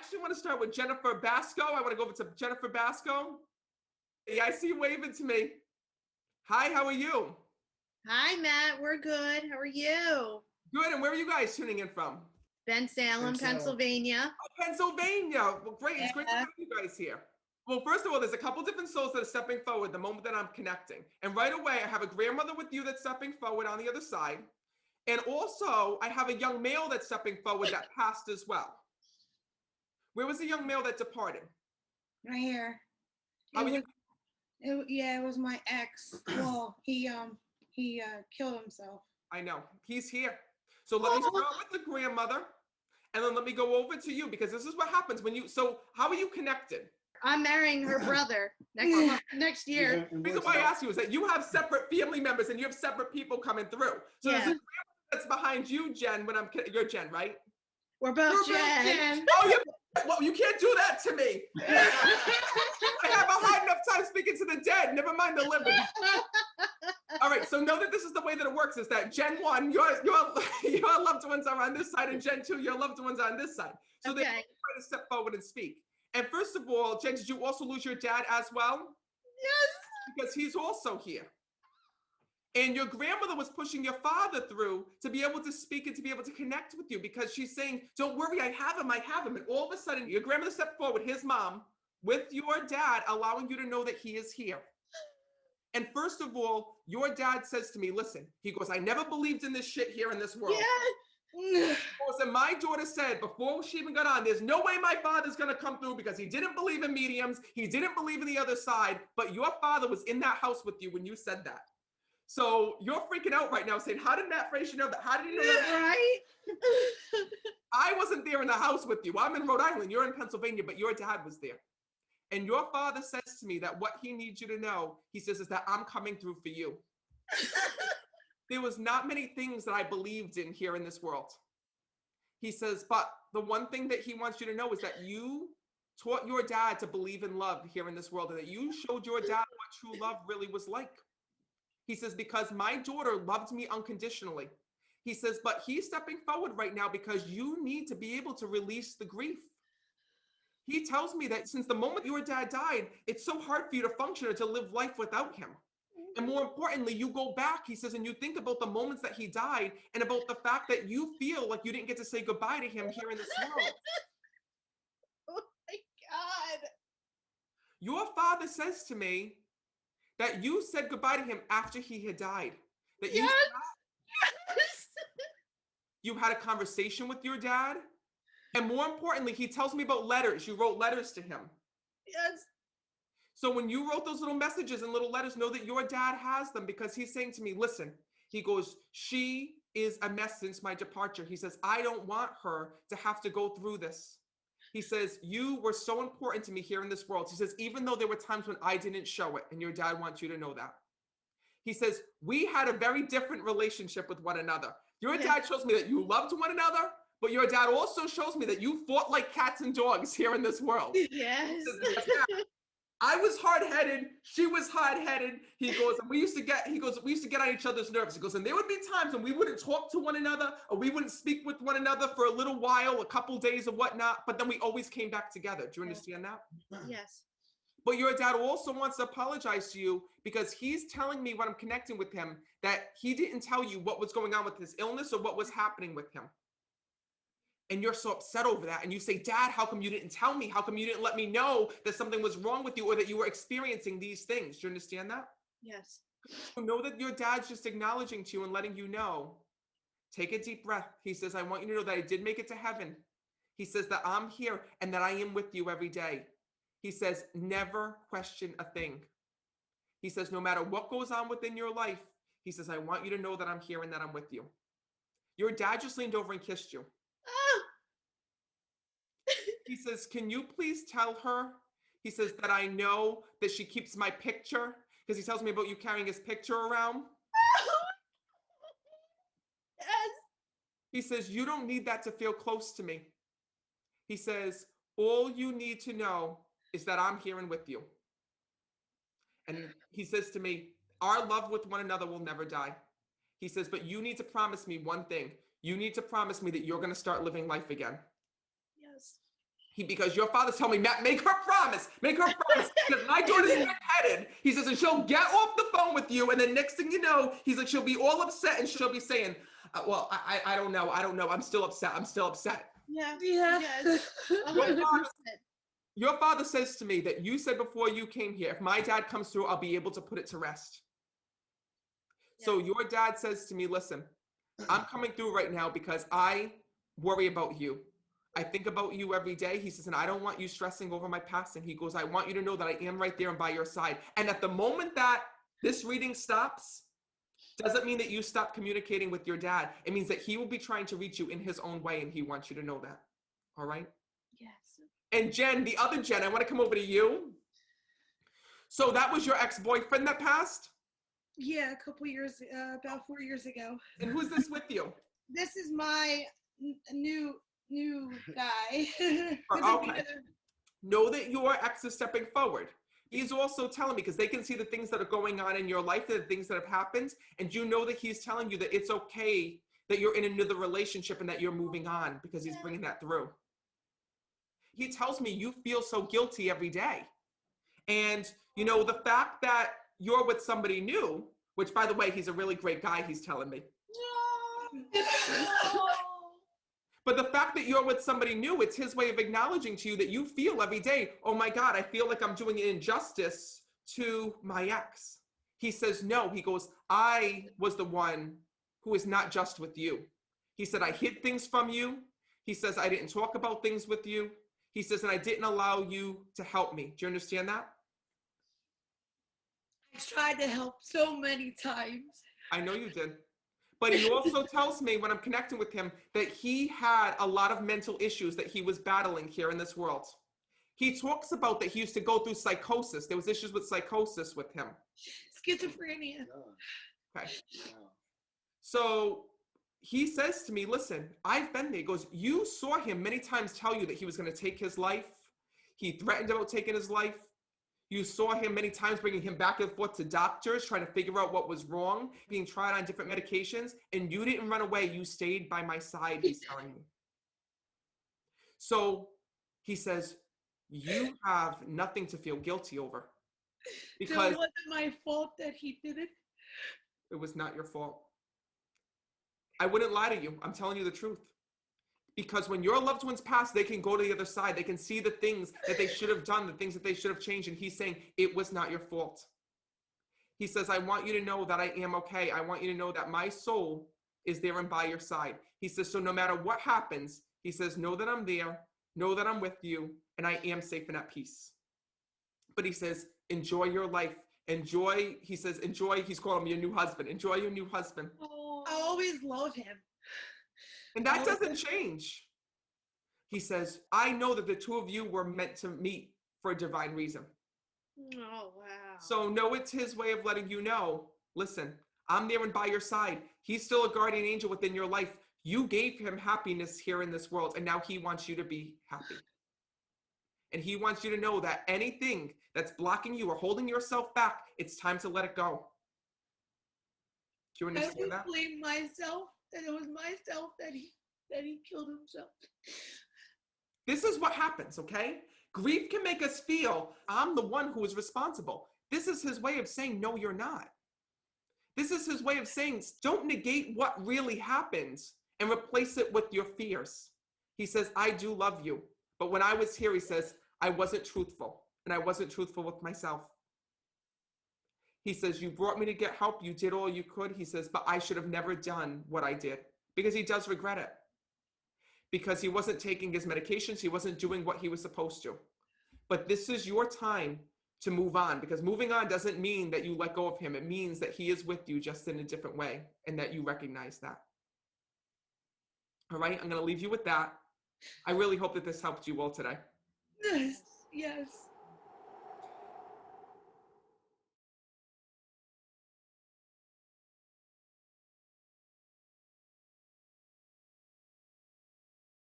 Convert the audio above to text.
actually want to start with Jennifer Basco. I want to go over to Jennifer Basco. Yeah, I see you waving to me. Hi, how are you? Hi, Matt. We're good. How are you? Good, and where are you guys tuning in from? Bensalem, Pennsylvania. Oh, Pennsylvania. Well, great. It's great to have you guys here. Well, first of all, there's a couple different souls that are stepping forward the moment that I'm connecting. And right away, I have a grandmother with you that's stepping forward on the other side. And also, I have a young male that's stepping forward that passed as well. Where was the young male that departed? Right here. It was my ex. Well, he killed himself. I know. He's here. So let me start with the grandmother, and then let me go over to you, because this is what happens when you, so how are you connected? I'm marrying her brother next year. The reason why I ask you is that you have separate family members and you have separate people coming through. So there's a grandmother that's behind you, Jen, you're Jen, right? We're both Jen. Oh, well, you can't do that to me. I have a hard enough time speaking to the dead, never mind the living. All right, so know that this is the way that it works, is that Gen 1, your loved ones are on this side, and Gen 2, your loved ones are on this side. So they try to step forward and speak. And first of all, Jen, did you also lose your dad as well? Yes. Because he's also here. And your grandmother was pushing your father through to be able to speak and to be able to connect with you, because she's saying, don't worry, I have him. And all of a sudden, your grandmother stepped forward, his mom, with your dad, allowing you to know that he is here. And first of all, your dad says to me, listen, he goes, I never believed in this shit here in this world. Yeah. And my daughter said before she even got on, there's no way my father's going to come through, because he didn't believe in mediums. He didn't believe in the other side. But your father was in that house with you when you said that. So you're freaking out right now saying, how did Matt Fraser know that? How did he know that? Right? I wasn't there in the house with you. I'm in Rhode Island. You're in Pennsylvania, but your dad was there. And your father says to me that what he needs you to know, he says, is that I'm coming through for you. There was not many things that I believed in here in this world. He says, but the one thing that he wants you to know is that you taught your dad to believe in love here in this world, and that you showed your dad what true love really was like. He says, because my daughter loved me unconditionally. He says, but he's stepping forward right now because you need to be able to release the grief. He tells me that since the moment your dad died, it's so hard for you to function or to live life without him. And more importantly, you go back, he says, and you think about the moments that he died and about the fact that you feel like you didn't get to say goodbye to him here in this world. Oh my God. Your father says to me that you said goodbye to him after he had died. That Yes. You had a conversation with your dad. And more importantly, he tells me about letters. You wrote letters to him. Yes. So when you wrote those little messages and little letters, know that your dad has them, because he's saying to me, listen, he goes, she is a mess since my departure. He says, I don't want her to have to go through this. He says, you were so important to me here in this world. He says, even though there were times when I didn't show it, and your dad wants you to know that. He says, we had a very different relationship with one another. Your dad shows me that you loved one another, but your dad also shows me that you fought like cats and dogs here in this world. Yes. I was hard-headed. She was hard-headed. He goes, and we used to get on each other's nerves. He goes, and there would be times when we wouldn't talk to one another, or we wouldn't speak with one another for a little while, a couple days or whatnot, but then we always came back together. Do you understand that? Yes. But your dad also wants to apologize to you, because he's telling me when I'm connecting with him that he didn't tell you what was going on with his illness or what was happening with him. And you're so upset over that. And you say, Dad, how come you didn't tell me? How come you didn't let me know that something was wrong with you, or that you were experiencing these things? Do you understand that? Yes. So know that your dad's just acknowledging to you and letting you know. Take a deep breath. He says, I want you to know that I did make it to heaven. He says that I'm here and that I am with you every day. He says, never question a thing. He says, no matter what goes on within your life, he says, I want you to know that I'm here and that I'm with you. Your dad just leaned over and kissed you. He says, can you please tell her? He says that I know that she keeps my picture, because he tells me about you carrying his picture around. Yes. He says, you don't need that to feel close to me. He says, all you need to know is that I'm here and with you. And he says to me, our love with one another will never die. He says, but you need to promise me one thing. You need to promise me that you're going to start living life again. Yes. Because your father's telling me, Matt, make her promise. Make her promise. Because my daughter's headed. He says, and she'll get off the phone with you. And then next thing you know, he's like, she'll be all upset and she'll be saying, well, I don't know. I don't know. I'm still upset. I'm still upset. Yeah. Yeah. Yes. 100%. Your father says to me that you said before you came here, if my dad comes through, I'll be able to put it to rest. Yeah. So your dad says to me, listen, I'm coming through right now because I worry about you. I think about you every day. He says, and I don't want you stressing over my passing. He goes, I want you to know that I am right there and by your side. And at the moment that this reading stops, doesn't mean that you stop communicating with your dad. It means that he will be trying to reach you in his own way, and he wants you to know that. All right? Yes. And Jen, the other Jen, I want to come over to you. So that was your ex-boyfriend that passed? Yeah, a couple years, about 4 years ago. And who's this with you? This is my new guy. Okay. Know that your ex is stepping forward. He's also telling me, because they can see the things that are going on in your life, the things that have happened, and you know that he's telling you that it's okay that you're in another relationship and that you're moving on because he's bringing that through. He tells me you feel so guilty every day. And, you know, the fact that you're with somebody new, which, by the way, he's a really great guy, he's telling me. But the fact that you're with somebody new, it's his way of acknowledging to you that you feel every day, oh my God, I feel like I'm doing an injustice to my ex. He says, no, he goes, I was the one who is not just with you. He said, I hid things from you. He says, I didn't talk about things with you. He says, and I didn't allow you to help me. Do you understand that? I tried to help so many times. I know you did. But he also tells me when I'm connecting with him that he had a lot of mental issues that he was battling here in this world. He talks about that he used to go through psychosis. There was issues with psychosis with him. Schizophrenia. Okay. So he says to me, listen, I've been there. He goes, you saw him many times tell you that he was going to take his life. He threatened about taking his life. You saw him many times bringing him back and forth to doctors, trying to figure out what was wrong, being tried on different medications, and you didn't run away. You stayed by my side, he's telling me. So he says, you have nothing to feel guilty over. Because So it wasn't my fault that he did it? it was not your fault. I wouldn't lie to you. I'm telling you the truth. Because when your loved ones pass, they can go to the other side. They can see the things that they should have done, the things that they should have changed. And he's saying, it was not your fault. He says, I want you to know that I am okay. I want you to know that my soul is there and by your side. He says, so no matter what happens, he says, know that I'm there, know that I'm with you, and I am safe and at peace. But he says, enjoy your life. Enjoy, he says, enjoy, he's calling me your new husband. Enjoy your new husband. Oh, I always love him. And that doesn't change. He says, I know that the two of you were meant to meet for a divine reason. Oh, wow. So no, it's his way of letting you know, listen, I'm there and by your side. He's still a guardian angel within your life. You gave him happiness here in this world, and now he wants you to be happy. And he wants you to know that anything that's blocking you or holding yourself back, it's time to let it go. Do you understand that? I blame myself, that it was myself that he killed himself. This is what happens, okay? Grief can make us feel I'm the one who is responsible. This is his way of saying, no, you're not. This is his way of saying, don't negate what really happens and replace it with your fears. He says, I do love you. But when I was here, he says, I wasn't truthful, and I wasn't truthful with myself. He says, you brought me to get help. You did all you could. He says, but I should have never done what I did, because he does regret it. Because he wasn't taking his medications. He wasn't doing what he was supposed to. But this is your time to move on, because moving on doesn't mean that you let go of him. It means that he is with you, just in a different way, and that you recognize that. All right, I'm going to leave you with that. I really hope that this helped you all today. Yes, yes.